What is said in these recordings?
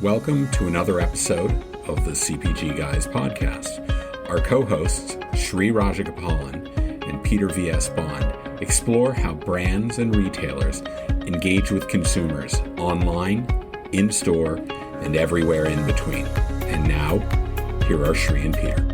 Welcome to another episode of the CPG Guys podcast. Our co-hosts, Sri Rajagopalan and Peter V.S. Bond, explore how brands and retailers engage with consumers online, in-store, and everywhere in between. And now, here are Sri and Peter.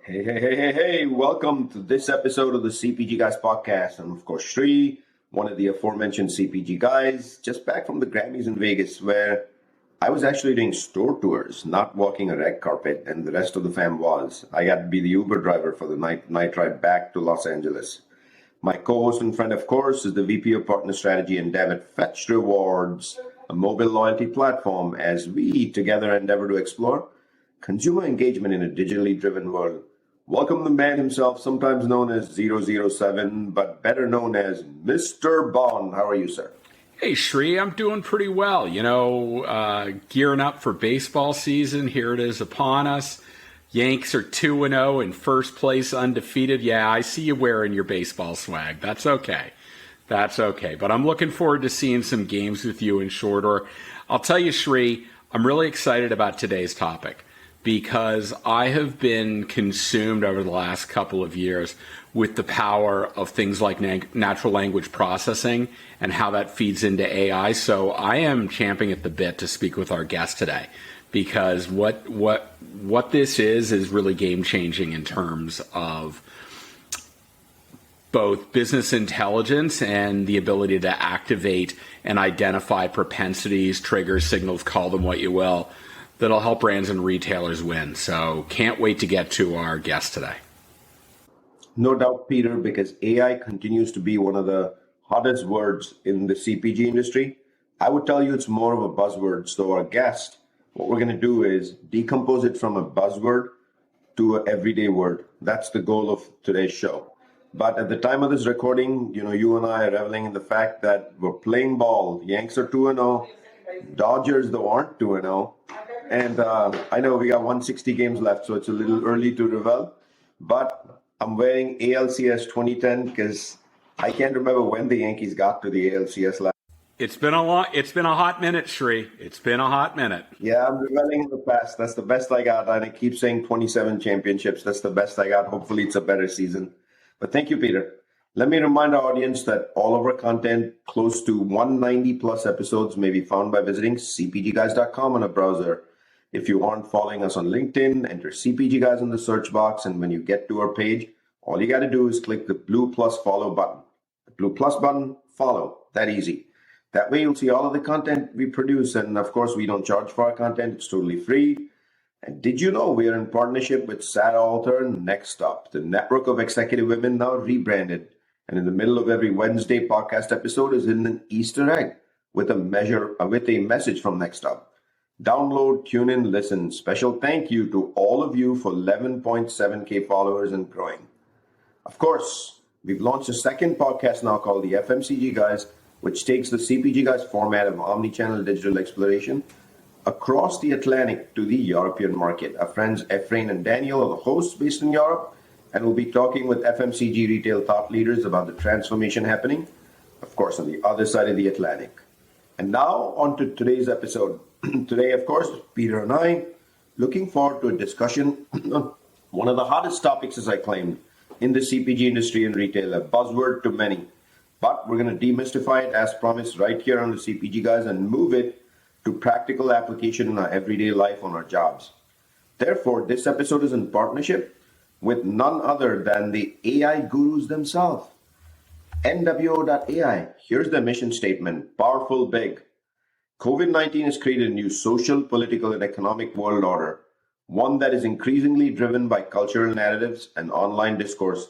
Hey, welcome to this episode of the CPG Guys podcast. I'm, of course, Sri, one of the aforementioned CPG guys, just back from the Grammys in Vegas, where I was actually doing store tours, not walking a red carpet, and the rest of the fam was. I got to be the Uber driver for the night ride back to Los Angeles. My co-host and friend, of course, is the VP of Partner Strategy and Dev at Fetch Rewards, a mobile loyalty platform, as we together endeavor to explore consumer engagement in a digitally driven world. Welcome the man himself, sometimes known as 007, but better known as Mr. Bond. How are you, sir? Hey, Sri, I'm doing pretty well. Gearing up for baseball season. Here it is upon us. Yanks are 2-0 in first place, undefeated. Yeah, I see you wearing your baseball swag. That's okay. But I'm looking forward to seeing some games with you in short order. I'll tell you, Sri, I'm really excited about today's topic, because I have been consumed over the last couple of years with the power of things like natural language processing and how that feeds into AI. So I am champing at the bit to speak with our guest today, because what this is really game changing in terms of both business intelligence and the ability to activate and identify propensities, triggers, signals, call them what you will, that'll help brands and retailers win. So can't wait to get to our guest today. No doubt, Peter, because AI continues to be one of the hottest words in the CPG industry. I would tell you it's more of a buzzword. So our guest, what we're going to do is decompose it from a buzzword to an everyday word. That's the goal of today's show. But at the time of this recording, you and I are reveling in the fact that we're playing ball. Yanks are 2-0. Dodgers, though, aren't 2-0. And I know we got 160 games left, so it's a little early to reveal. But I'm wearing ALCS 2010 because I can't remember when the Yankees got to the ALCS last. It's been a hot minute, Sri. It's been a hot minute. Yeah, I'm reveling in the past. That's the best I got. And I keep saying 27 championships. That's the best I got. Hopefully it's a better season. But thank you, Peter. Let me remind our audience that all of our content, close to 190 plus episodes, may be found by visiting cpgguys.com on a browser. If you aren't following us on LinkedIn, enter CPG Guys in the search box, and when you get to our page, all you got to do is click the blue plus follow button. The blue plus button, follow. That easy. That way you'll see all of the content we produce, and of course, we don't charge for our content. It's totally free. And did you know we are in partnership with Sarah Alter and Next Up, the network of executive women now rebranded. And in the middle of every Wednesday podcast episode is in an Easter egg with a message from Next Up. Download, tune in, listen. Special thank you to all of you for 11.7K followers and growing. Of course, we've launched a second podcast now called the FMCG Guys, which takes the CPG Guys format of omnichannel digital exploration across the Atlantic to the European market. Our friends Efrain and Daniel are the hosts based in Europe, and we'll be talking with FMCG retail thought leaders about the transformation happening, of course, on the other side of the Atlantic. And now on to today's episode. Today, of course, Peter and I looking forward to a discussion on one of the hottest topics, as I claimed, in the CPG industry and retail, a buzzword to many. But we're going to demystify it as promised right here on the CPG Guys and move it to practical application in our everyday life on our jobs. Therefore, this episode is in partnership with none other than the AI gurus themselves. NWO.ai. Here's the mission statement. Powerful, big. COVID-19 has created a new social, political, and economic world order, one that is increasingly driven by cultural narratives and online discourse.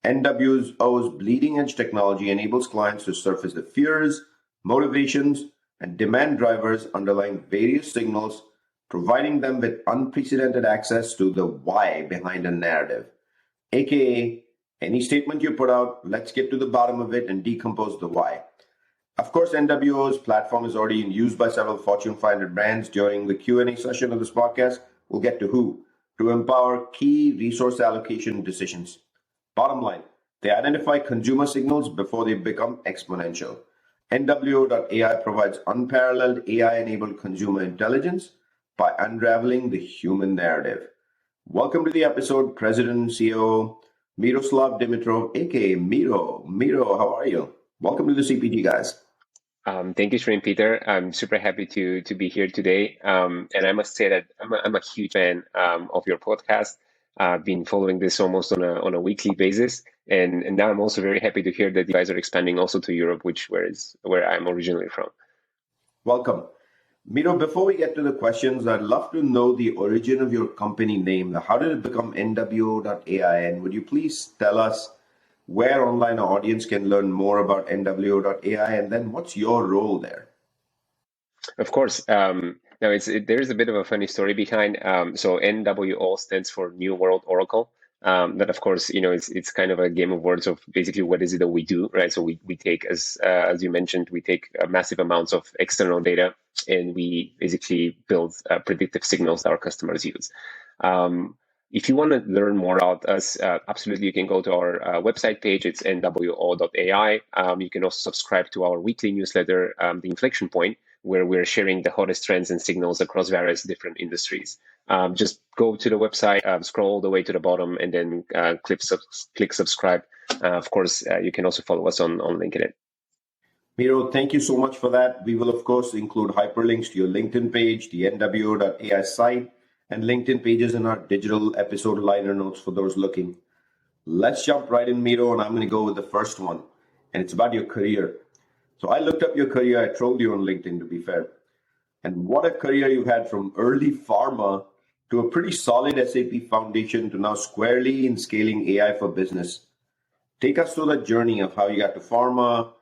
NWO's bleeding-edge technology enables clients to surface the fears, motivations, and demand drivers underlying various signals, providing them with unprecedented access to the why behind a narrative. AKA, any statement you put out, let's get to the bottom of it and decompose the why. Of course, NWO's platform is already in use by several Fortune 500 brands. During the Q&A session of this podcast, we'll get to who, to empower key resource allocation decisions. Bottom line, they identify consumer signals before they become exponential. NWO.ai provides unparalleled AI-enabled consumer intelligence by unraveling the human narrative. Welcome to the episode, President and CEO Miroslav Dimitrov, aka Miro. Miro, how are you? Welcome to the CPG guys. Thank you, Srin Peter. I'm super happy to be here today. And I must say that I'm a huge fan of your podcast. I've been following this almost on a weekly basis, and now I'm also very happy to hear that you guys are expanding also to Europe, where I'm originally from. Welcome. Miro, before we get to the questions, I'd love to know the origin of your company name. How did it become NWO.ai? And would you please tell us where online audience can learn more about NWO.ai, and then what's your role there? Of course. Now, there's a bit of a funny story behind. So NWO stands for New World Oracle. That, of course, it's kind of a game of words of basically what is it that we do, right? So we take, as you mentioned, we take massive amounts of external data, and we basically build predictive signals that our customers use. If you want to learn more about us, absolutely, you can go to our website page. It's NWO.ai. You can also subscribe to our weekly newsletter, The Inflection Point, where we're sharing the hottest trends and signals across various different industries. Just go to the website, scroll all the way to the bottom, and then click subscribe. Of course, you can also follow us on LinkedIn. Miro, thank you so much for that. We will, of course, include hyperlinks to your LinkedIn page, the NWO.ai site, and LinkedIn pages in our digital episode liner notes for those looking. Let's jump right in, Miro, and I'm going to go with the first one, and it's about your career. So I looked up your career. I trolled you on LinkedIn, to be fair. And what a career you've had, from early pharma to a pretty solid SAP foundation to now squarely in scaling AI for business. Take us through that journey of how you got to pharma,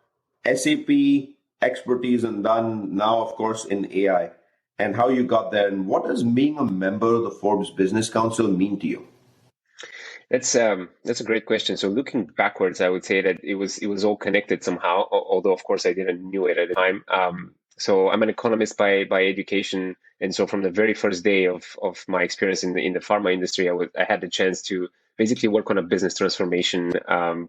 SAP, expertise, and done now, of course, in AI, and how you got there. And what does being a member of the Forbes Business Council mean to you? That's a great question. So looking backwards, I would say that it was all connected somehow, although of course I didn't knew it at the time. So I'm an economist by education, and so from the very first day of my experience in the pharma industry, I had the chance to basically work on a business transformation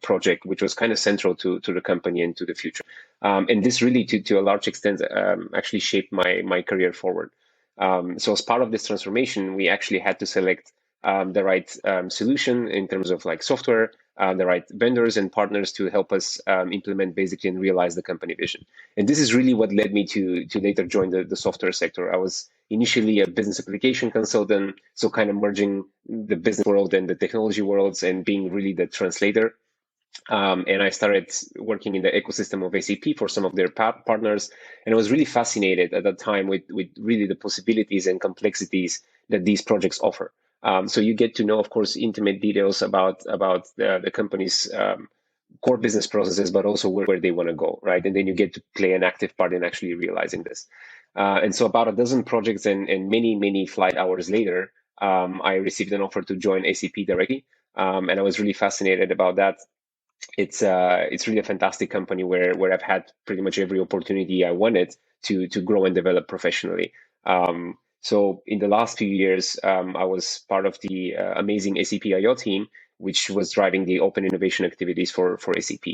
project, which was kind of central to the company and to the future. And this really, to a large extent, actually shaped my career forward. So as part of this transformation, we actually had to select the right solution in terms of like software, the right vendors and partners to help us implement basically and realize the company vision. And this is really what led me to later join the software sector. I was initially a business application consultant, so kind of merging the business world and the technology worlds and being really the translator. And I started working in the ecosystem of SAP for some of their partners. And I was really fascinated at that time with really the possibilities and complexities that these projects offer. So you get to know, of course, intimate details about the company's core business processes, but also where they want to go, right? And then you get to play an active part in actually realizing this. And so about a dozen projects and many flight hours later, I received an offer to join SAP directly. And I was really fascinated about that. It's really a fantastic company where I've had pretty much every opportunity I wanted to grow and develop professionally. So in the last few years, I was part of the amazing SAP IO team, which was driving the open innovation activities for SAP.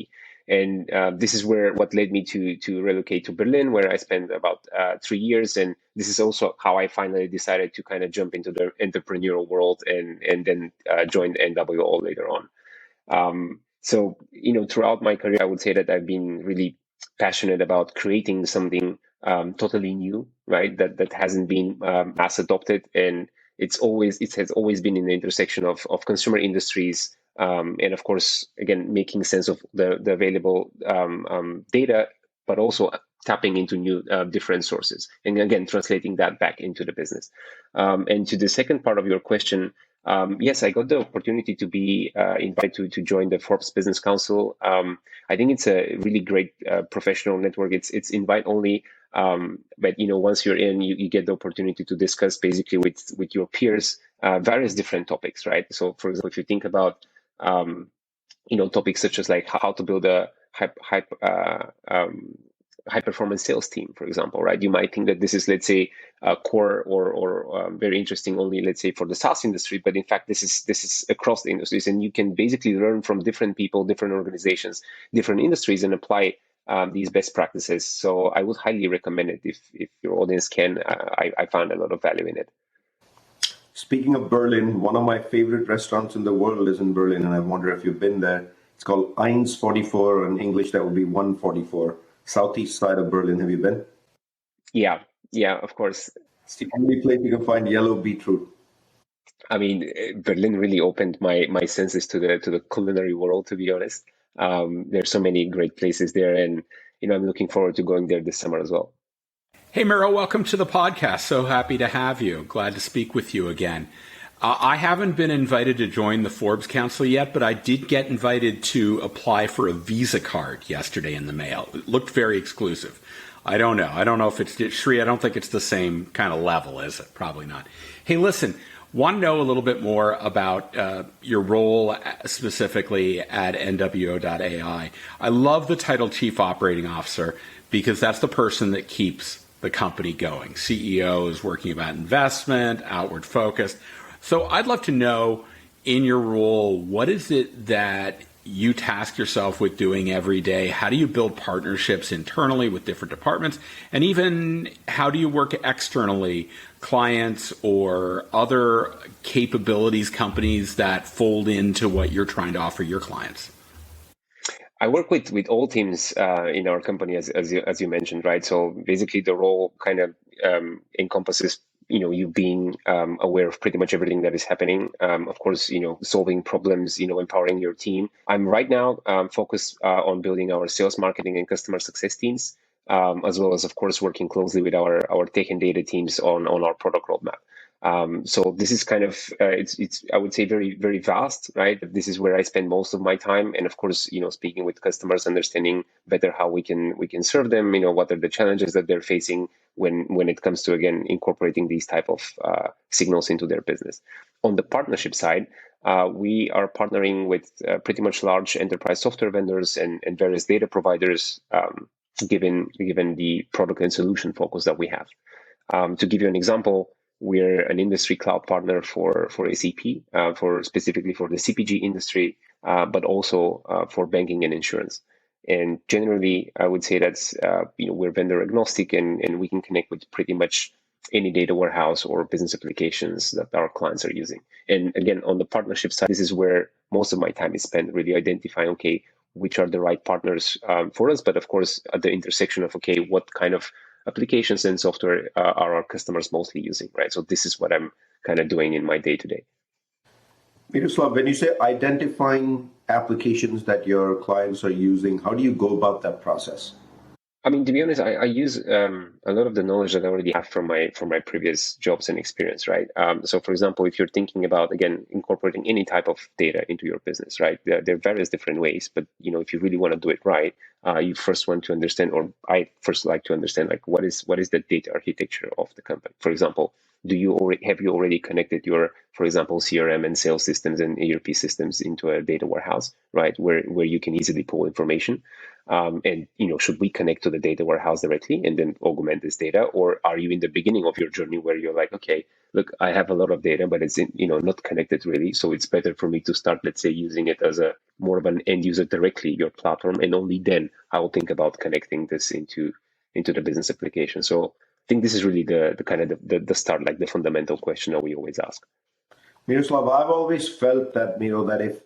And this is what led me to relocate to Berlin, where I spent about 3 years. And this is also how I finally decided to kind of jump into the entrepreneurial world and then joined NWO later on. So, throughout my career, I would say that I've been really passionate about creating something totally new, right? That hasn't been mass adopted, and it has always been in the intersection of consumer industries, and of course, again, making sense of the available data, but also tapping into new different sources, and again, translating that back into the business. And to the second part of your question. Yes, I got the opportunity to be invited to join the Forbes Business Council. I think it's a really great professional network. It's invite only, but once you're in, you get the opportunity to discuss basically with your peers various different topics, right? So, for example, if you think about topics such as like how to build a high performance sales team, for example, right? You might think that this is, let's say, core or very interesting only, let's say, for the SaaS industry, but in fact, this is across the industries, and you can basically learn from different people, different organizations, different industries, and apply these best practices. So I would highly recommend it if your audience can. I found a lot of value in it. Speaking of Berlin, one of my favorite restaurants in the world is in Berlin, and I wonder if you've been there. It's called 144. In English, that would be 144. Southeast side of Berlin. Have you been? Yeah, of course. It's the only place you can find yellow beetroot. I mean, Berlin really opened my senses to the culinary world, to be honest. There's so many great places there, and I'm looking forward to going there this summer as well. Hey, Miro, welcome to the podcast. So happy to have you. Glad to speak with you again. I haven't been invited to join the Forbes Council yet, but I did get invited to apply for a Visa card yesterday in the mail. It looked very exclusive. I don't know. I don't know if it's Shri. I don't think it's the same kind of level, is it? Probably not. Hey, listen, want to know a little bit more about your role specifically at NWO.ai. I love the title Chief Operating Officer because that's the person that keeps the company going. CEO is working about investment, outward focused. So I'd love to know, in your role, what is it that you task yourself with doing every day? How do you build partnerships internally with different departments? And even how do you work externally, clients or other capabilities companies that fold into what you're trying to offer your clients? I work with all teams in our company, as you mentioned, right? So basically, the role kind of encompasses, you being aware of pretty much everything that is happening. Of course, solving problems, empowering your team. I'm right now focused on building our sales, marketing, and customer success teams, as well as, of course, working closely with our tech and data teams on our product roadmap. So this is kind of it's I would say very, very vast, right? This is where I spend most of my time, and of course, speaking with customers, understanding better how we can serve them. What are the challenges that they're facing when it comes to, again, incorporating these type of signals into their business. On the partnership side, we are partnering with pretty much large enterprise software vendors and various data providers, given the product and solution focus that we have. To give you an example, we're an industry cloud partner for SAP, specifically for the CPG industry, but also for banking and insurance. And generally, I would say that's we're vendor agnostic, and we can connect with pretty much any data warehouse or business applications that our clients are using. And again, on the partnership side, this is where most of my time is spent, really identifying, okay, which are the right partners for us, but of course, at the intersection of, okay, what kind of applications and software are our customers mostly using, right? So this is what I'm kind of doing in my day-to-day. Miroslav, when you say identifying applications that your clients are using, how do you go about that process? I mean, to be honest, I use a lot of the knowledge that I already have from my previous jobs and experience, right? So, for example, if you're thinking about, again, incorporating any type of data into your business, right? There are various different ways, but if you really want to do it right, you first want to understand, or I first like to understand, like what is the data architecture of the company. For example, have you already connected your, for example, CRM and sales systems and ERP systems into a data warehouse, right? Where you can easily pull information. And should we connect to the data warehouse directly and then augment this data, or are you in the beginning of your journey where you're like, okay, look, I have a lot of data, but it's not connected really, so it's better for me to start, let's say, using it as a more of an end user directly, your platform, and only then I will think about connecting this into the business application. So I think this is really the kind of the start, like the fundamental question that we always ask. Miroslav, I've always felt that, that if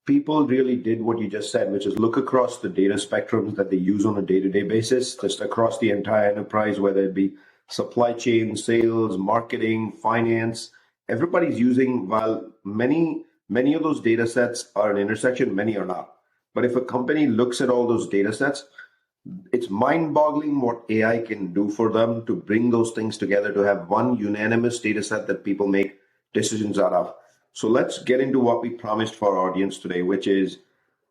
people really did what you just said, which is look across the data spectrums that they use on a day-to-day basis, just across the entire enterprise, whether it be supply chain, sales, marketing, finance, everybody's using, while many of those data sets are an intersection, many are not. But if a company looks at all those data sets, it's mind-boggling what AI can do for them to bring those things together, to have one unanimous data set that people make decisions out of. So let's get into what we promised for our audience today, which is,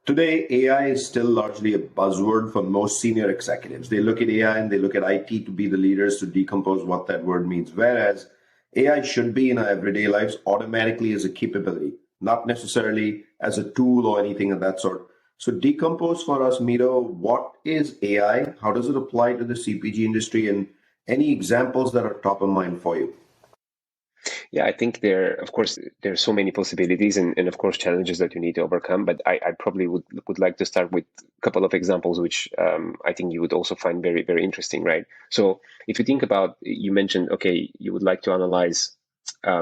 today AI is still largely a buzzword for most senior executives. They look at AI and they look at IT to be the leaders to decompose what that word means. Whereas AI should be in our everyday lives automatically as a capability, not necessarily as a tool or anything of that sort. So decompose for us, Miro, what is AI? How does it apply to the CPG industry? And any examples that are top of mind for you? Yeah, I think of course, there are so many possibilities and of course challenges that you need to overcome. But I probably would like to start with a couple of examples, which I think you would also find very, very interesting, right? So if you think about, you mentioned, okay, you would like to analyze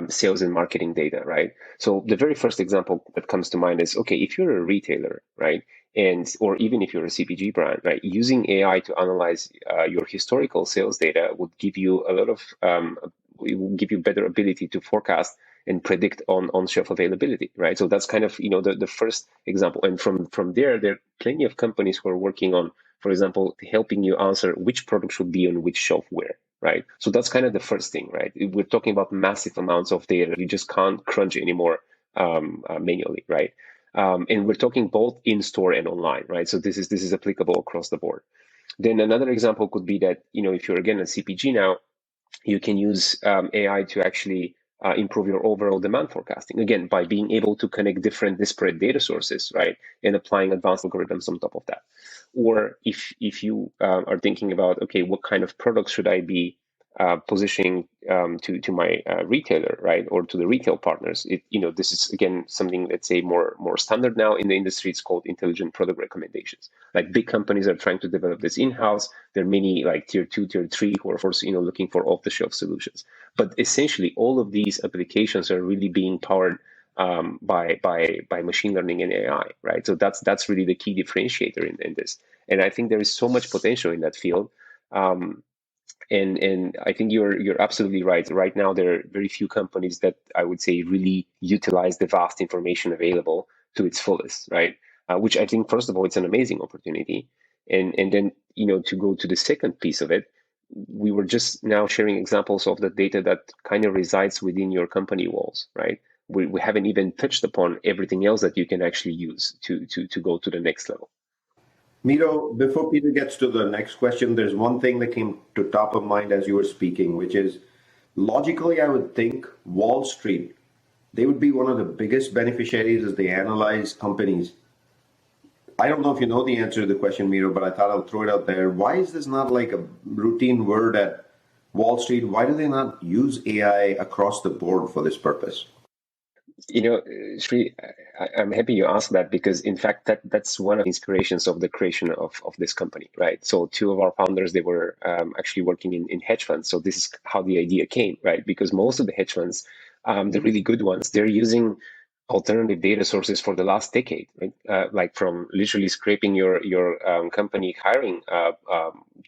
sales and marketing data, right? So the very first example that comes to mind is, okay, if you're a retailer, right? Or even if you're a CPG brand, right? Using AI to analyze your historical sales data would give you a lot of it will give you better ability to forecast and predict on shelf availability, right? So that's kind of the first example, and from there are plenty of companies who are working on, for example, helping you answer which product should be on which shelf where, right? So that's kind of the first thing, right? We're talking about massive amounts of data. You just can't crunch anymore manually, right? And we're talking both in store and online, right? So this is applicable across the board. Then another example could be that if you're again a CPG now, you can use AI to actually improve your overall demand forecasting, again, by being able to connect different disparate data sources, right, and applying advanced algorithms on top of that. Or if you are thinking about, okay, what kind of products should I be positioning to my retailer, right, or to the retail partners? This is again something, let's say, more standard now in the industry. It's called intelligent product recommendations. Like big companies are trying to develop this in-house. There are many like tier 2, tier 3 who are forced, looking for off-the-shelf solutions. But essentially, all of these applications are really being powered by machine learning and AI, right? So that's really the key differentiator in this. And I think there is so much potential in that field. And I think you're absolutely right. Right now, there are very few companies that I would say really utilize the vast information available to its fullest, right? Which I think, first of all, it's an amazing opportunity. And then, to go to the second piece of it, we were just now sharing examples of the data that kind of resides within your company walls, right? We haven't even touched upon everything else that you can actually use to go to the next level. Miro, before Peter gets to the next question, there's one thing that came to top of mind as you were speaking, which is logically, I would think Wall Street, they would be one of the biggest beneficiaries as they analyze companies. I don't know if you know the answer to the question, Miro, but I thought I'll throw it out there. Why is this not like a routine word at Wall Street? Why do they not use AI across the board for this purpose? Sri, I'm happy you asked that, because in fact that's one of the inspirations of the creation of this company, right? So two of our founders, they were actually working in hedge funds. So this is how the idea came, right? Because most of the hedge funds, the really good ones, they're using alternative data sources for the last decade, right? Like from literally scraping your company hiring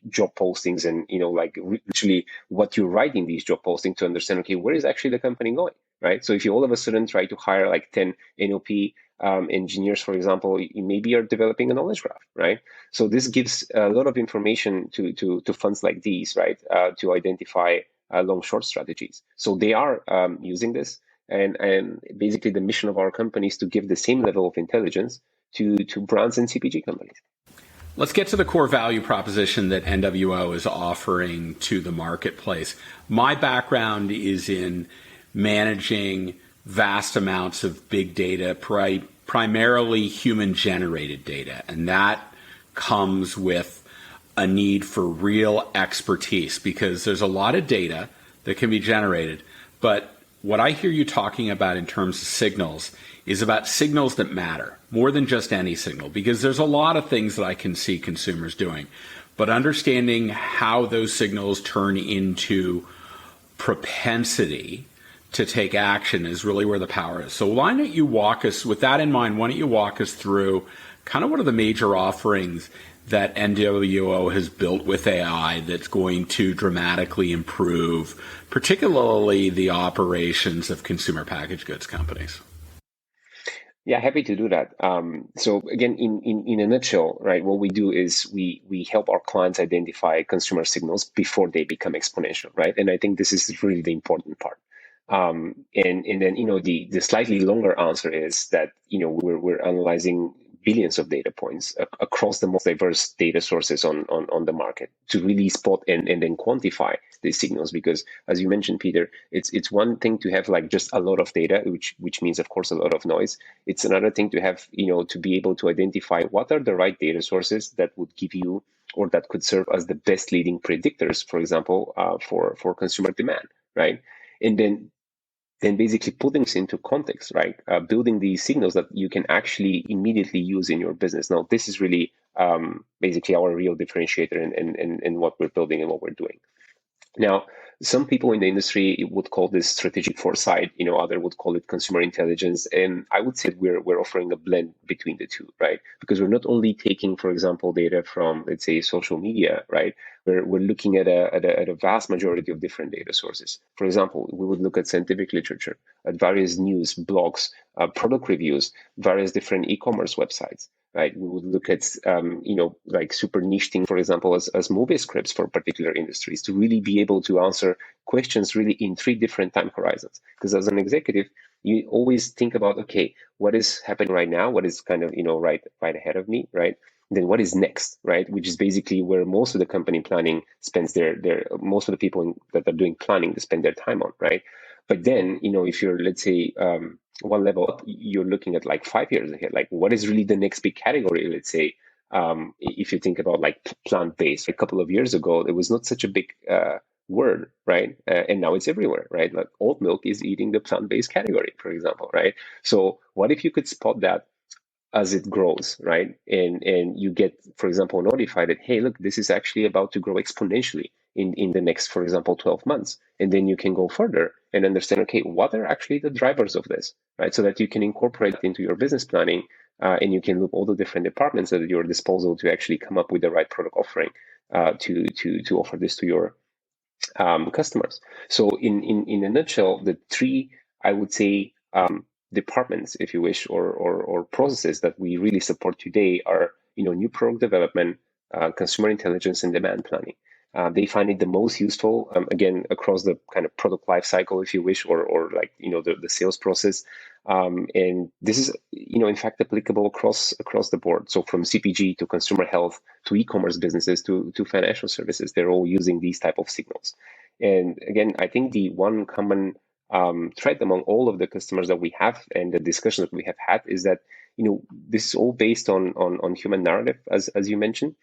job postings, and like literally what you write in these job postings to understand, okay, where is actually the company going, right? So if you all of a sudden try to hire like 10 NLP engineers, for example, you maybe are developing a knowledge graph, right? So this gives a lot of information to funds like these, right, to identify long-short strategies. So they are using this. And basically the mission of our company is to give the same level of intelligence to brands and CPG companies. Let's get to the core value proposition that NWO is offering to the marketplace. My background is in managing vast amounts of big data, primarily human-generated data, and that comes with a need for real expertise, because there's a lot of data that can be generated, but what I hear you talking about in terms of signals is about signals that matter more than just any signal, because there's a lot of things that I can see consumers doing, but understanding how those signals turn into propensity to take action is really where the power is. So why don't you walk us, with that in mind, why don't you walk us through kind of what are the major offerings that NWO has built with AI that's going to dramatically improve, particularly the operations of consumer packaged goods companies? Yeah, happy to do that. So again, in a nutshell, right, what we do is we help our clients identify consumer signals before they become exponential, right? And I think this is really the important part. And then the slightly longer answer is that we're analyzing billions of data points across the most diverse data sources on the market to really spot and then quantify these signals. Because as you mentioned, Peter, it's one thing to have like just a lot of data, which means of course a lot of noise. It's another thing to have to be able to identify what are the right data sources that would give you, or that could serve as the best leading predictors, for example, for consumer demand, right? And then then basically putting this into context, right? Building these signals that you can actually immediately use in your business. Now, this is really basically our real differentiator in what we're building and what we're doing. Now, some people in the industry would call this strategic foresight, other would call it consumer intelligence. And I would say we're offering a blend between the two, right? Because we're not only taking, for example, data from, let's say, social media, right? We're looking at a vast majority of different data sources. For example, we would look at scientific literature, at various news, blogs, product reviews, various different e-commerce websites. Right, we would look at like super niche things, for example, as movie scripts for particular industries, to really be able to answer questions really in 3 different time horizons. Because as an executive, you always think about, okay, what is happening right now? What is kind of right ahead of me, right? Then what is next, right? Which is basically where most of the company planning spends their most of the people that are doing planning to spend their time on, right? But then if you're, let's say, one level up, you're looking at like 5 years ahead. Like, what is really the next big category? Let's say, if you think about like plant-based, a couple of years ago, it was not such a big word, right? And now it's everywhere, right? Like oat milk is eating the plant-based category, for example, right? So what if you could spot that as it grows, right? And you get, for example, notified that, hey, look, this is actually about to grow exponentially in the next, for example, 12 months. And then you can go further and understand, okay, what are actually the drivers of this, right? So that you can incorporate it into your business planning, and you can look all the different departments at your disposal to actually come up with the right product offering to offer this to your customers. So in a nutshell, the 3, I would say, departments, if you wish, or processes that we really support today are, new product development, consumer intelligence, and demand planning. They find it the most useful, again, across the kind of product life cycle, if you wish, or like, the sales process. And this is, in fact, applicable across the board. So from CPG to consumer health to e-commerce businesses to financial services, they're all using these type of signals. And again, I think the one common thread among all of the customers that we have and the discussions that we have had is that, this is all based on human narrative, as you mentioned.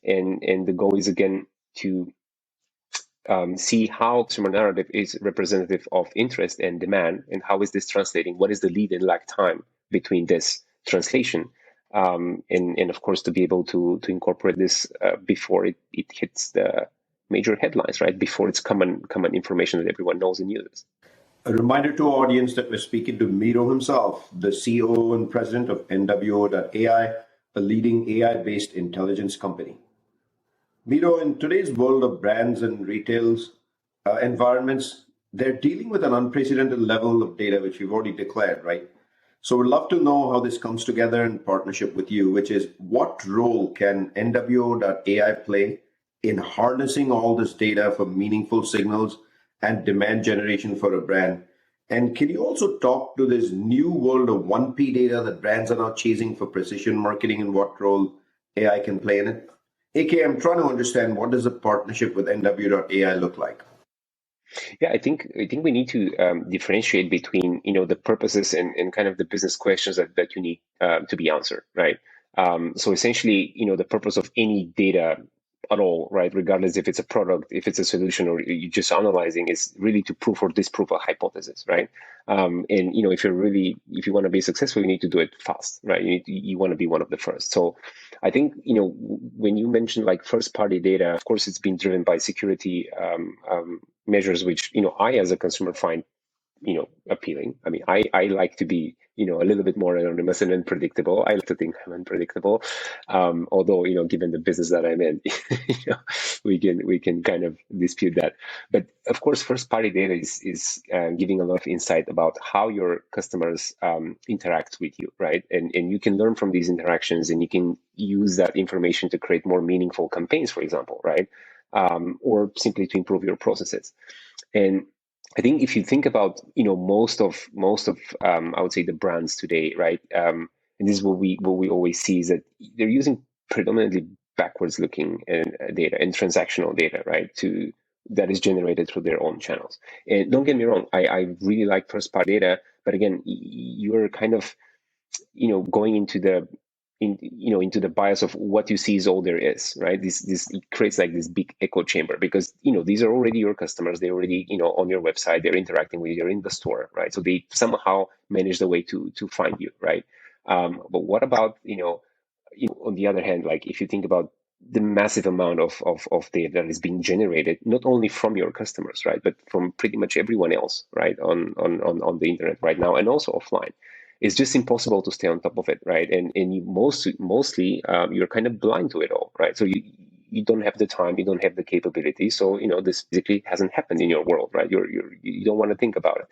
And the goal is, again, to see how consumer narrative is representative of interest and demand, and how is this translating? What is the lead and lag time between this translation? And of course, to be able to incorporate this before it hits the major headlines, right? Before it's common information that everyone knows and uses. A reminder to our audience that we're speaking to Miro himself, the CEO and president of NWO.ai, a leading AI-based intelligence company. Miro, in today's world of brands and retails environments, they're dealing with an unprecedented level of data, which we've already declared, right? So we'd love to know how this comes together in partnership with you, which is what role can NWO.ai play in harnessing all this data for meaningful signals and demand generation for a brand? And can you also talk to this new world of 1P data that brands are now chasing for precision marketing, and what role AI can play in it? AK, I'm trying to understand, what does a partnership with NW.ai look like? Yeah, I think we need to differentiate between the purposes and kind of the business questions that you need to be answered, right? So essentially, the purpose of any data at all, right, regardless if it's a product, if it's a solution, or you're just analyzing, is really to prove or disprove a hypothesis, right? And if you want to be successful, you need to do it fast, right? You want to be one of the first. So I think when you mention like first party data, of course it's been driven by security measures, which I as a consumer find appealing. I mean, I like to be a little bit more anonymous and unpredictable. I like to think I'm unpredictable, although given the business that I'm in, we can kind of dispute that. But of course, first party data is giving a lot of insight about how your customers interact with you, right? And you can learn from these interactions, and you can use that information to create more meaningful campaigns, for example, right? Or simply to improve your processes. And I think if you think about most of I would say the brands today, right? And this is what we always see, is that they're using predominantly backwards looking data and transactional data, right? That is generated through their own channels. And don't get me wrong, I really like first party data, but again, you're kind of going into the into the bias of what you see is all there is, right? This it creates like this big echo chamber, because these are already your customers. They're already on your website. They're interacting with you. They're in the store, right? So they somehow manage the way to find you, right? But what about on the other hand, like if you think about the massive amount of data that is being generated, not only from your customers, right, but from pretty much everyone else, right, on the internet right now, and also offline. It's just impossible to stay on top of it, right? And you mostly you're kind of blind to it all, right? So you don't have the time, you don't have the capability. So this basically hasn't happened in your world, right? You don't want to think about it.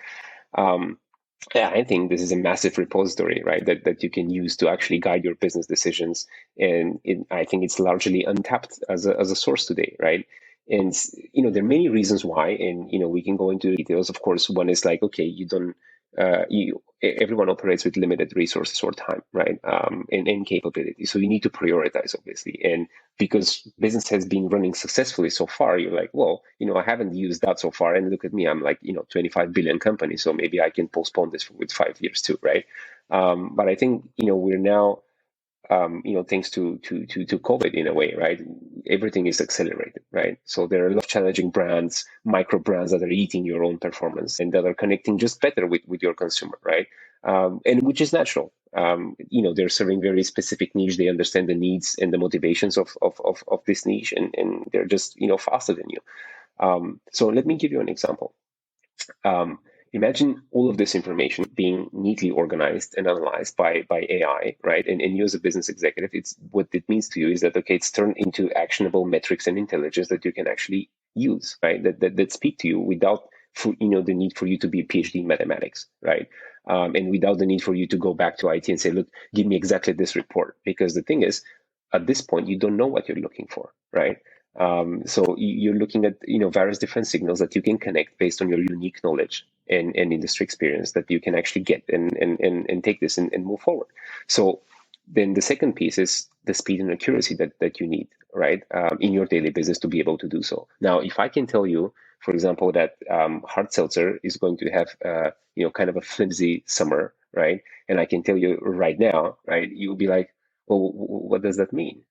Yeah, I think this is a massive repository, right, that you can use to actually guide your business decisions. And I think it's largely untapped as a source today, right? And, there are many reasons why, and, we can go into details. Of course, one is like, okay, everyone operates with limited resources or time, right? And capability. So you need to prioritize, obviously. And because business has been running successfully so far, you're like, well, I haven't used that so far. And look at me, I'm like, 25 billion company. So maybe I can postpone this with 5 years too, right? But I think, we're now, thanks to COVID in a way, right? Everything is accelerated, right? So there are a lot of challenging brands, micro brands that are eating your own performance and that are connecting just better with your consumer, right? And which is natural. They're serving very specific niche. They understand the needs and the motivations of this niche, and they're just, faster than you. So let me give you an example. Imagine all of this information being neatly organized and analyzed by AI, right? And you as a business executive, it's what it means to you is that, okay, it's turned into actionable metrics and intelligence that you can actually use, right? That speak to you without, the need for you to be a PhD in mathematics, right? And without the need for you to go back to IT and say, look, give me exactly this report. Because the thing is, at this point, you don't know what you're looking for, right? So you're looking at various different signals that you can connect based on your unique knowledge and industry experience that you can actually get and take this and move forward. So then the second piece is the speed and accuracy that you need, right, in your daily business to be able to do so. Now, if I can tell you, for example, that hard seltzer is going to have kind of a flimsy summer, right, and I can tell you right now, right, you'll be like, well, what does that mean?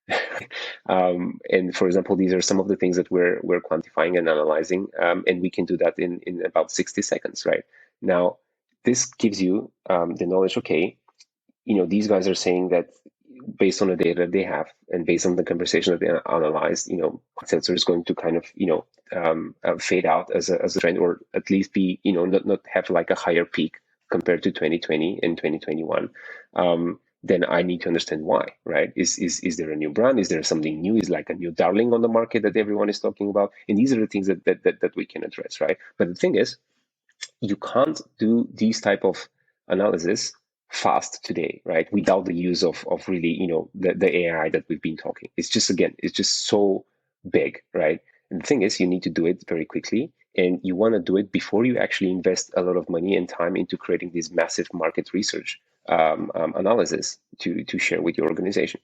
And for example, these are some of the things that we're quantifying and analyzing, and we can do that in about 60 seconds, right? Now, this gives you the knowledge, okay, these guys are saying that based on the data they have and based on the conversation that they analyzed, seltzer is going to kind of fade out as a trend, or at least be, not have like a higher peak compared to 2020 and 2021. Then I need to understand why, right? Is there a new brand? Is there something new? Is like a new darling on the market that everyone is talking about? And these are the things that we can address, right? But the thing is, you can't do these type of analysis fast today, right? Without the use of really, the AI that we've been talking. It's just so big, right? And the thing is, you need to do it very quickly, and you want to do it before you actually invest a lot of money and time into creating this massive market research analysis to share with your organization.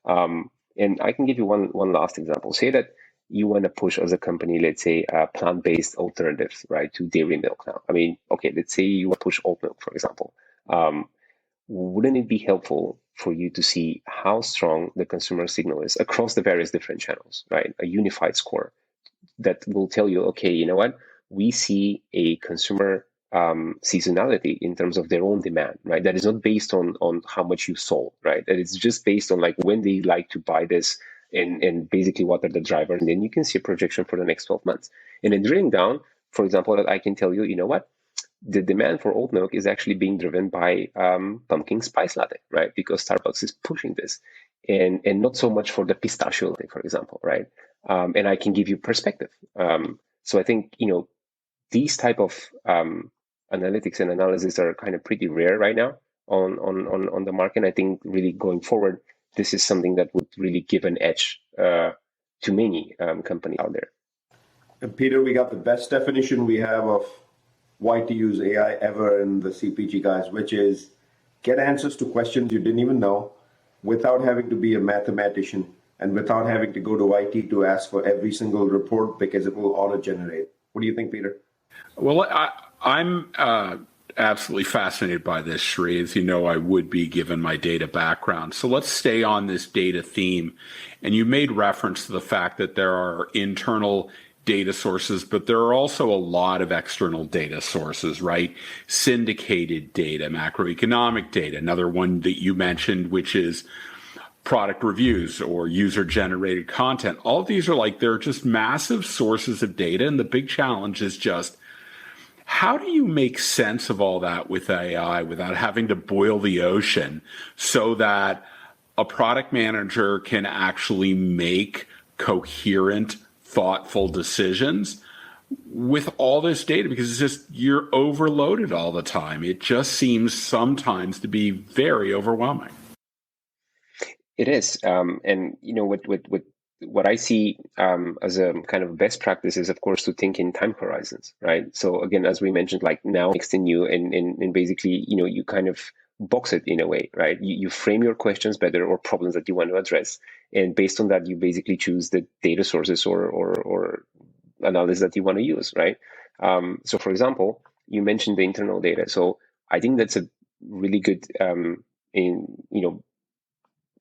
And I can give you one last example. Say that you want to push as a company, let's say, plant-based alternatives, right, to dairy milk now. I mean, okay, let's say you want to push oat milk, for example. Wouldn't it be helpful for you to see how strong the consumer signal is across the various different channels, right? A unified score that will tell you, okay, you know what? We see a consumer seasonality in terms of their own demand, right? That is not based on how much you sold, right? That it's just based on like when they like to buy this and basically what are the drivers. And then you can see a projection for the next 12 months. And then drilling down, for example, that I can tell you, you know what? The demand for oat milk is actually being driven by pumpkin spice latte, right? Because Starbucks is pushing this, and not so much for the pistachio latte, for example, right? And I can give you perspective. So I think these type of analytics and analysis are kind of pretty rare right now on the market. I think really going forward, this is something that would really give an edge to many companies out there. And Peter, we got the best definition we have of why to use AI ever in the CPG guys, which is get answers to questions you didn't even know without having to be a mathematician and without having to go to IT to ask for every single report because it will auto-generate. What do you think, Peter? Well, I'm absolutely fascinated by this, Sri. As you know, I would be given my data background. So let's stay on this data theme. And you made reference to the fact that there are internal data sources, but there are also a lot of external data sources, right? Syndicated data, macroeconomic data, another one that you mentioned, which is product reviews or user generated content. All of these are they're just massive sources of data. And the big challenge is just, how do you make sense of all that with AI without having to boil the ocean so that a product manager can actually make coherent, thoughtful decisions with all this data? Because it's just, you're overloaded all the time. It just seems sometimes to be very overwhelming. It is, and what I see as a kind of best practice is, of course, to think in time horizons, right? So again, as we mentioned, like now next in you, and basically, you kind of box it in a way, right? You frame your questions better or problems that you want to address, and based on that, you basically choose the data sources or analysis that you want to use, right? So, for example, you mentioned the internal data, so I think that's a really good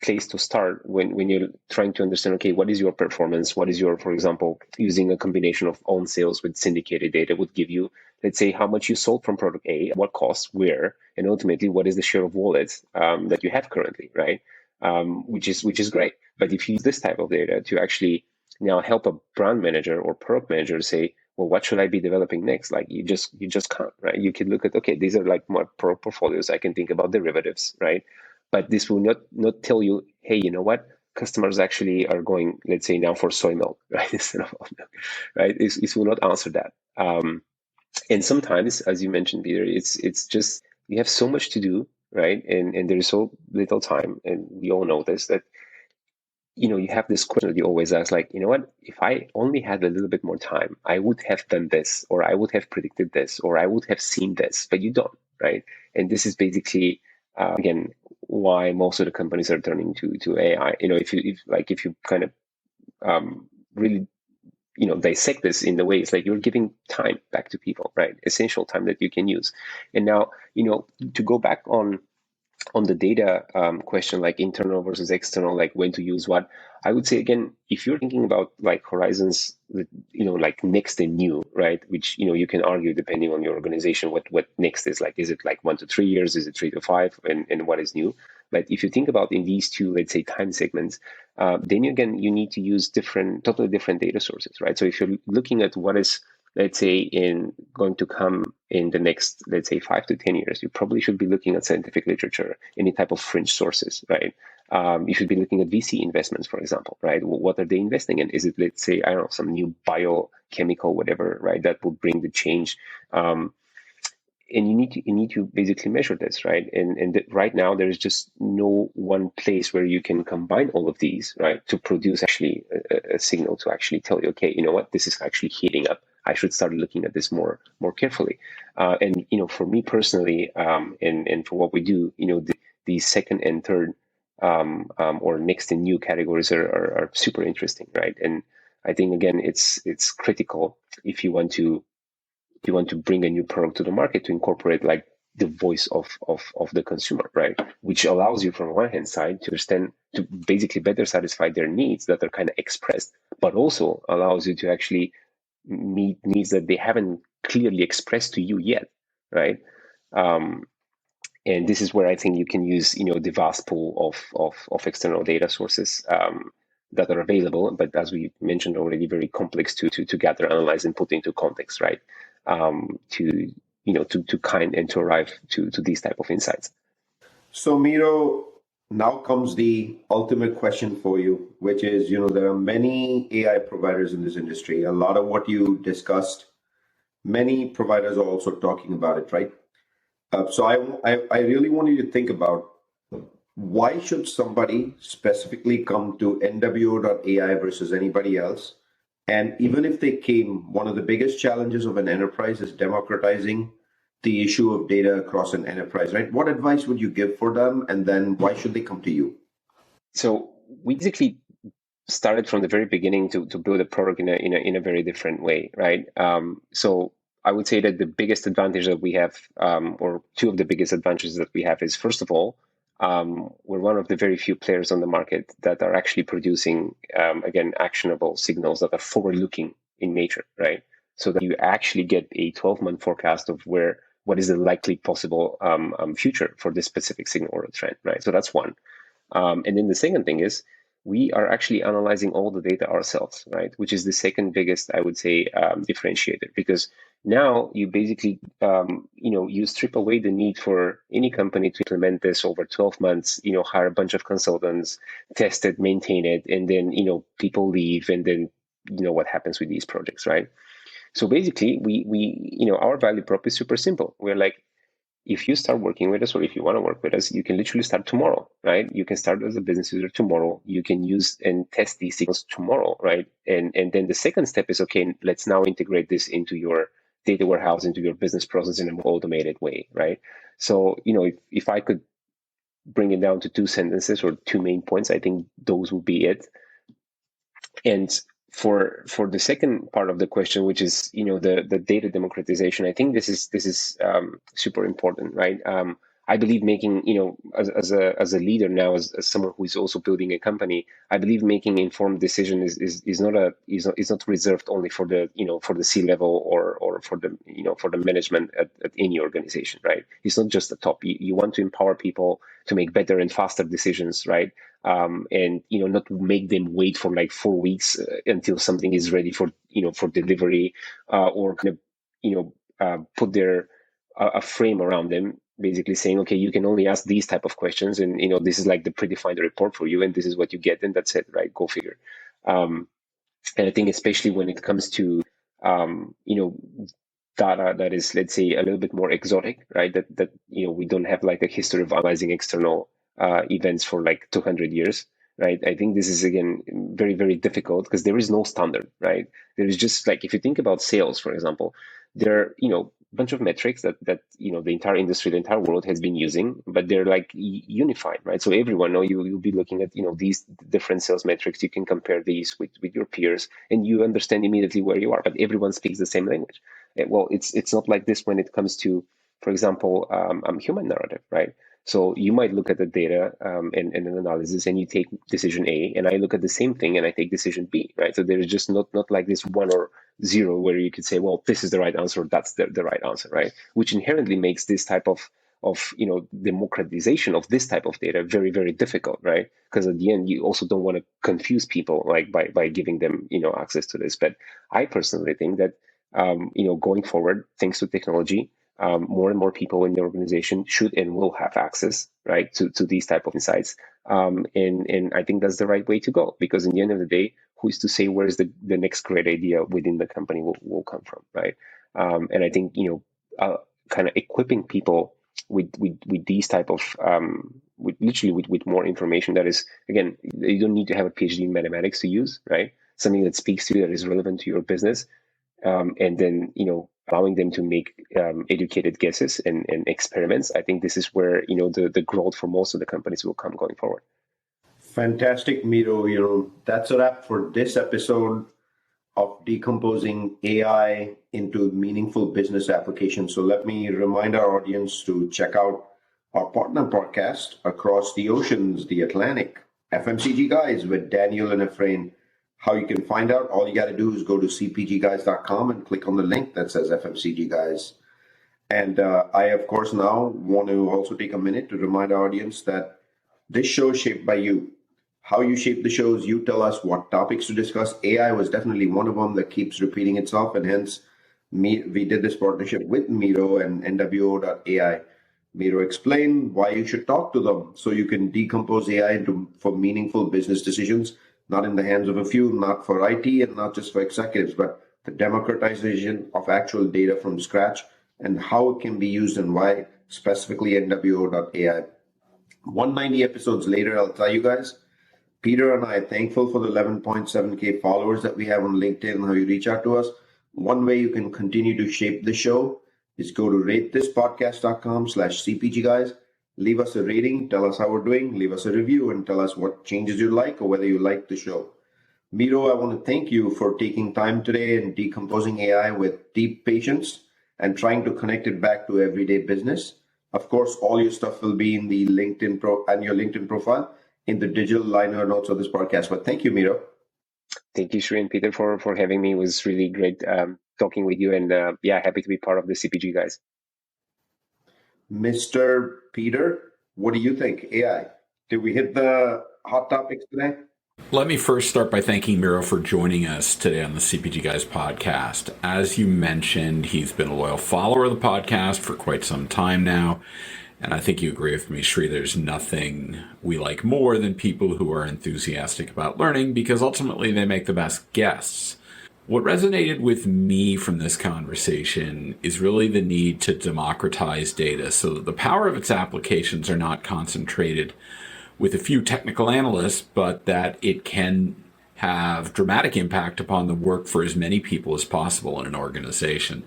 place to start when you're trying to understand, okay, what is your performance? What is your, for example, using a combination of own sales with syndicated data would give you, let's say, how much you sold from product A, what cost, where, and ultimately what is the share of wallets that you have currently, right? Which is great. But if you use this type of data to actually now help a brand manager or product manager say, well, what should I be developing next? Like you just can't, right? You can look at, okay, these are like my product portfolios. I can think about derivatives, right? But this will not tell you, hey, you know what? Customers actually are going, let's say now for soy milk, right? Instead of milk, right? It will not answer that. And sometimes, as you mentioned, Peter, it's just you have so much to do, right? And there is so little time, and we all know this, that you have this question that you always ask, like, you know what? If I only had a little bit more time, I would have done this, or I would have predicted this, or I would have seen this, but you don't, right? And this is basically again why most of the companies are turning to AI. If you kind of really dissect this in the way, it's like you're giving time back to people, right? Essential time that you can use. And now to go back on the data question, like internal versus external, like when to use what, I would say again, if you're thinking about like horizons, like next and new, right? Which you can argue depending on your organization what next is like. Is it like 1 to 3 years? Is it 3 to 5? And what is new? But if you think about in these two, let's say, time segments, then again you need to use totally different data sources, right? So if you're looking at what is, let's say, going to come in the next, let's say, 5 to 10 years, you probably should be looking at scientific literature, any type of fringe sources, right? You should be looking at VC investments, for example, right? What are they investing in? Is it, let's say, I don't know, some new biochemical, whatever, right? That will bring the change. And you need to basically measure this, right? And right now there is just no one place where you can combine all of these, right, to produce actually a signal to actually tell you, okay, you know what, this is actually heating up. I should start looking at this more carefully. And for me personally, and for what we do, the second and third or next and new categories are super interesting, right? And I think again, it's critical if you want to bring a new product to the market to incorporate like the voice of the consumer, right? Which allows you from one hand side to basically better satisfy their needs that are kind of expressed, but also allows you to actually meet needs that they haven't clearly expressed to you yet, right? And this is where I think you can use, the vast pool of external data sources that are available, but as we mentioned already, very complex to gather, analyze, and put into context, right? To kind and to arrive to these type of insights. So Miro, now comes the ultimate question for you, which is, there are many AI providers in this industry. A lot of what you discussed, many providers are also talking about it, right? So I really want you to think about, why should somebody specifically come to NWO.ai versus anybody else? And even if they came, one of the biggest challenges of an enterprise is democratizing the issue of data across an enterprise, right? What advice would you give for them? And then why should they come to you? So we basically started from the very beginning to build a product in a very different way, right? So I would say that the biggest advantage that we have, or two of the biggest advantages that we have is, first of all, we're one of the very few players on the market that are actually producing, again, actionable signals that are forward-looking in nature, right? So that you actually get a 12-month forecast of what is the likely possible future for this specific signal or trend, right? So that's one. And then the second thing is we are actually analyzing all the data ourselves, right? Which is the second biggest, I would say, differentiator, because now you basically, you strip away the need for any company to implement this over 12 months, hire a bunch of consultants, test it, maintain it, and then, people leave, and then, what happens with these projects, right? So basically, our value prop is super simple. We're like, if you start working with us, or if you want to work with us, you can literally start tomorrow, right? You can start as a business user tomorrow. You can use and test these signals tomorrow, right? And then the second step is, okay, let's now integrate this into your data warehouse, into your business process in a more automated way, right? So, if I could bring it down to two sentences or two main points, I think those would be it. And for the second part of the question, which is the data democratization, I think this is super important, right? I believe making as a leader now, as someone who is also building a company, I believe making informed decision is not reserved only for the for the C-level or for the for the management at any organization, right? It's not just the top. You want to empower people to make better and faster decisions, right? And not make them wait for like 4 weeks until something is ready for for delivery, or kind of put their a frame around them, basically saying, okay, you can only ask these type of questions, and this is like the predefined report for you, and this is what you get, and that's it, right? Go figure. And I think especially when it comes to data that is, let's say, a little bit more exotic, right? That we don't have like a history of analyzing external events for like 200 years, right? I think this is, again, very, very difficult because there is no standard, right? There is just like, if you think about sales, for example, there are, a bunch of metrics that the entire industry, the entire world has been using, but they're like unified, right? So everyone you'll be looking at, these different sales metrics. You can compare these with your peers, and you understand immediately where you are, but everyone speaks the same language. Well, it's not like this when it comes to, for example, human narrative, right? So you might look at the data and an analysis, and you take decision A, and I look at the same thing and I take decision B, right? So there's just not like this 1 or 0 where you could say, well, this is the right answer, or that's the right answer, right? Which inherently makes this type of democratization of this type of data very, very difficult, right? Because at the end, you also don't want to confuse people like by giving them access to this. But I personally think that going forward, thanks to technology, more and more people in the organization should and will have access, right, to these type of insights. And I think that's the right way to go, because in the end of the day, who's to say where's the next great idea within the company will come from, right? And I think, kind of equipping people with these type of, with more information that is, again, you don't need to have a PhD in mathematics to use, right? Something that speaks to you, that is relevant to your business. And then, allowing them to make educated guesses and experiments. I think this is where, the growth for most of the companies will come going forward. Fantastic, Miro. That's a wrap for this episode of decomposing AI into meaningful business applications. So let me remind our audience to check out our partner podcast, Across the Oceans, the Atlantic, FMCG Guys with Daniel and Efrain. How you can find out, all you got to do is go to cpgguys.com and click on the link that says FMCG Guys. And I, of course, now want to also take a minute to remind our audience that this show is shaped by you. How you shape the shows, you tell us what topics to discuss. AI was definitely one of them that keeps repeating itself, and hence we did this partnership with Miro and NWO.ai. Miro explained why you should talk to them so you can decompose AI for meaningful business decisions, not in the hands of a few, not for IT and not just for executives, but the democratization of actual data from scratch and how it can be used and why, specifically NWO.ai. 190 episodes later, I'll tell you guys, Peter and I are thankful for the 11.7K followers that we have on LinkedIn and how you reach out to us. One way you can continue to shape the show is go to ratethispodcast.com/CPGguys. Leave us a rating, tell us how we're doing, leave us a review, and tell us what changes you like or whether you like the show. Miro, I want to thank you for taking time today and decomposing AI with deep patience. and trying to connect it back to everyday business. Of course, all your stuff will be in the and your LinkedIn profile in the digital liner notes of this podcast. But thank you, Miro. Thank you, Sri and Peter, for having me. It was really great talking with you, and happy to be part of the CPG guys. Mr. Peter, what do you think? AI. Did we hit the hot topics today? Let me first start by thanking Miro for joining us today on the CPG Guys podcast. As you mentioned, he's been a loyal follower of the podcast for quite some time now. And I think you agree with me, Sri, there's nothing we like more than people who are enthusiastic about learning, because ultimately they make the best guests. What resonated with me from this conversation is really the need to democratize data so that the power of its applications are not concentrated with a few technical analysts, but that it can have dramatic impact upon the work for as many people as possible in an organization.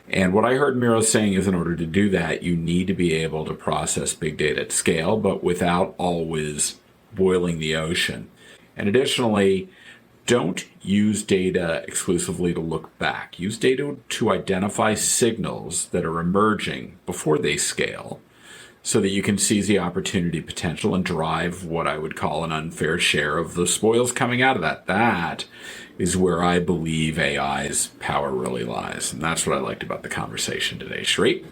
And what I heard Miro saying is in order to do that, you need to be able to process big data at scale, but without always boiling the ocean. And additionally, don't use data exclusively to look back. Use data to identify signals that are emerging before they scale so that you can seize the opportunity potential and drive what I would call an unfair share of the spoils coming out of that. That is where I believe AI's power really lies. And that's what I liked about the conversation today. Sri?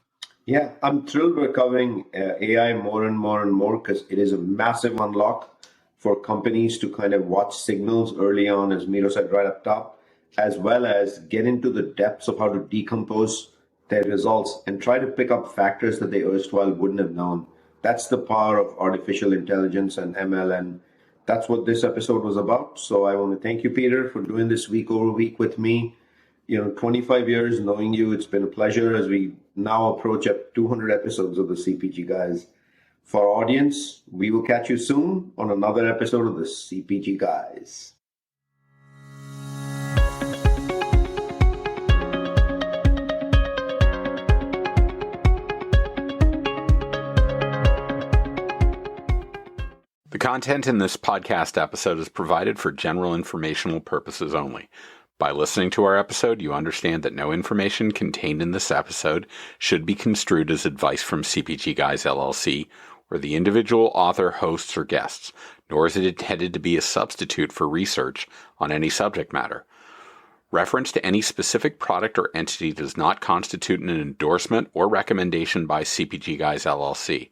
Yeah, I'm thrilled we're covering AI more and more and more because it is a massive unlock for companies to kind of watch signals early on, as Miro said right up top, as well as get into the depths of how to decompose their results and try to pick up factors that they erstwhile wouldn't have known. That's the power of artificial intelligence and ML, and that's what this episode was about. So I want to thank you, Peter, for doing this week over week with me. 25 years knowing you, it's been a pleasure as we now approach up 200 episodes of the CPG Guys. For our audience, we will catch you soon on another episode of the CPG Guys. The content in this podcast episode is provided for general informational purposes only. By listening to our episode, you understand that no information contained in this episode should be construed as advice from CPG Guys LLC or the individual author, hosts, or guests, nor is it intended to be a substitute for research on any subject matter. Reference to any specific product or entity does not constitute an endorsement or recommendation by CPG Guys LLC.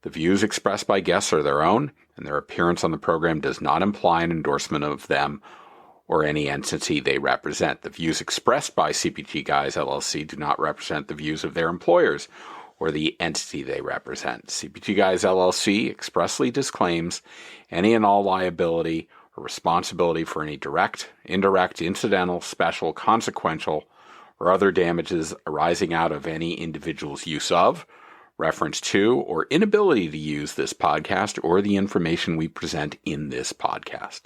The views expressed by guests are their own, and their appearance on the program does not imply an endorsement of them or any entity they represent. The views expressed by CPG Guys LLC do not represent the views of their employers or the entity they represent. CPG Guys LLC expressly disclaims any and all liability or responsibility for any direct, indirect, incidental, special, consequential, or other damages arising out of any individual's use of, reference to, or inability to use this podcast or the information we present in this podcast.